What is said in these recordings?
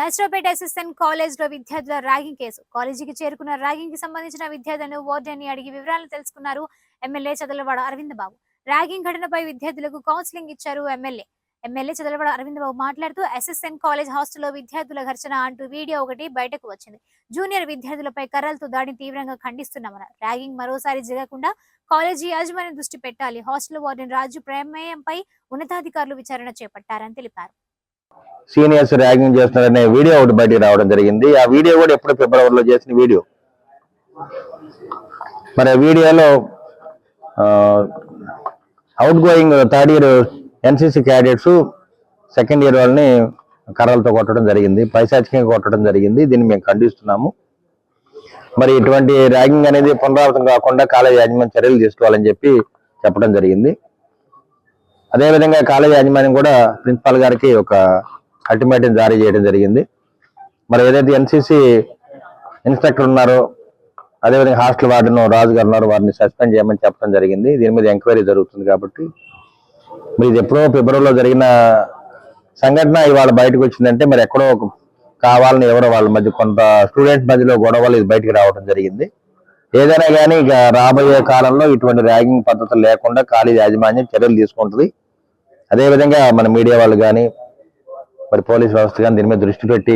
Narasaraopet SSN కాలేజ్లో విద్యార్థుల ragging case. కాలేజీకి చేరుకున్న ర్యాగింగ్ కి సంబంధించిన విద్యార్థులను వార్డెన్ని అడిగి వివరాలు తెలుసుకున్నారు ఎమ్మెల్యే చదలవాడ అరవింద్ బాబు. ర్యాగింగ్ ఘటనపై విద్యార్థులకు కౌన్సిలింగ్ ఇచ్చారు ఎమ్మెల్యే చదలవాడ అరవింద్ బాబు మాట్లాడుతూ ఎస్ఎస్ఎన్ కాలేజ్ హాస్టల్లో విద్యార్థుల ఘర్షణ అంటూ వీడియో ఒకటి బయటకు వచ్చింది. జూనియర్ విద్యార్థులపై కర్రలతో దాడిని తీవ్రంగా ఖండిస్తున్నామన్నారు. ర్యాగింగ్ మరోసారి జరగకుండా కాలేజీ యాజమాన్యం దృష్టి పెట్టాలి. హాస్టల్ వార్డెన్ రాజు ప్రమేయంపై ఉన్నతాధికారులు విచారణ చేపట్టారని తెలిపారు. సీనియర్స్ ర్యాగింగ్ చేస్తున్నారనే వీడియో ఒకటి బయటికి రావడం జరిగింది. ఆ వీడియో కూడా ఎప్పుడు ఫిబ్రవరిలో చేసిన వీడియో. మరి ఆ వీడియోలో out going third year NCC cadets second year వాళ్ళని కర్రలతో కొట్టడం జరిగింది, పైశాచికంగా కొట్టడం జరిగింది. దీన్ని మేము ఖండిస్తున్నాము. మరి ఇటువంటి ర్యాగింగ్ అనేది పునరావృతం కాకుండా కాలేజ్ యాజమాన్యం చర్యలు తీసుకోవాలని చెప్పి చెప్పడం జరిగింది. అదేవిధంగా కాలేజ్ యాజమాన్యం కూడా ప్రిన్సిపాల్ గారికి ఒక అల్టిమేటం జారీ చేయడం జరిగింది. మరి ఏదైతే ఎన్సీసీ ఇన్స్పెక్టర్ ఉన్నారో, అదేవిధంగా హాస్టల్ వార్డెన్ రాజు గారు ఉన్నారో, వారిని సస్పెండ్ చేయమని చెప్పడం జరిగింది. దీని మీద ఎంక్వైరీ జరుగుతుంది. కాబట్టి మరి ఇది ఎప్పుడో ఫిబ్రవరిలో జరిగిన సంఘటన ఇవాళ బయటకు వచ్చిందంటే మరి ఎక్కడో కావాలని ఎవరో వాళ్ళ మధ్య కొంత స్టూడెంట్స్ మధ్యలో గొడవలు ఇది బయటకు రావడం జరిగింది. ఏదైనా కానీ ఇక రాబోయే కాలంలో ఇటువంటి ర్యాగింగ్ పద్ధతులు లేకుండా కాలేజ్ యాజమాన్యం చర్యలు తీసుకుంటుంది. అదేవిధంగా మన మీడియా వాళ్ళు కానీ మరి పోలీస్ వ్యవస్థ కానీ దీని మీద దృష్టి పెట్టి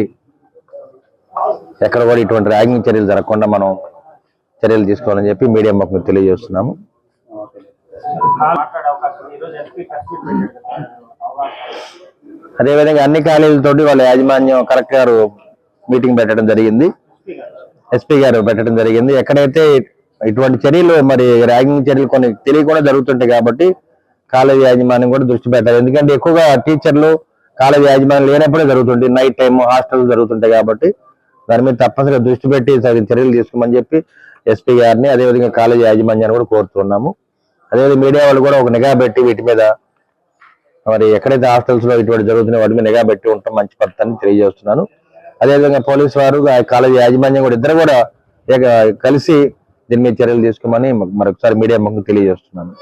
ఎక్కడ కూడా ఇటువంటి ర్యాగింగ్ చర్యలు జరగకుండా మనం చర్యలు తీసుకోవాలని చెప్పి మీడియా మాకు తెలియజేస్తున్నాము. అదేవిధంగా అన్ని కాలేజీలతోటి వాళ్ళ యాజమాన్యం కలెక్టర్ గారు మీటింగ్ పెట్టడం జరిగింది, ఎస్పీ గారు పెట్టడం జరిగింది. ఎక్కడైతే ఇటువంటి చర్యలు మరి ర్యాగింగ్ చర్యలు కొన్ని తెలియకుండా జరుగుతుంటాయి కాబట్టి కాలేజీ యాజమాన్యం కూడా దృష్టి పెట్టాలి. ఎందుకంటే ఎక్కువగా టీచర్లు కాలేజీ యాజమాన్యం లేనప్పుడే జరుగుతుంటాయి, నైట్ టైం హాస్టల్ జరుగుతుంటాయి. కాబట్టి దాని మీద తప్పనిసరిగా దృష్టి పెట్టి చర్యలు తీసుకోమని చెప్పి ఎస్పీ గారిని అదేవిధంగా కాలేజీ యాజమాన్యాన్ని కూడా కోరుతున్నాము. అదేవిధంగా మీడియా వాళ్ళు కూడా ఒక నిఘా పెట్టి వీటి మీద మరి ఎక్కడైతే హాస్టల్స్ లో ఇటువంటి జరుగుతున్నాయో వాటి మీద నిఘా పెట్టి ఉంటాం మంచి పద్ధతి తెలియజేస్తున్నాను. అదేవిధంగా పోలీసు వారు కాలేజీ యాజమాన్యం కూడా ఇద్దరు కూడా కలిసి దీని మీద చర్యలు తీసుకోమని మరొకసారి మీడియా మాకు తెలియజేస్తున్నాను.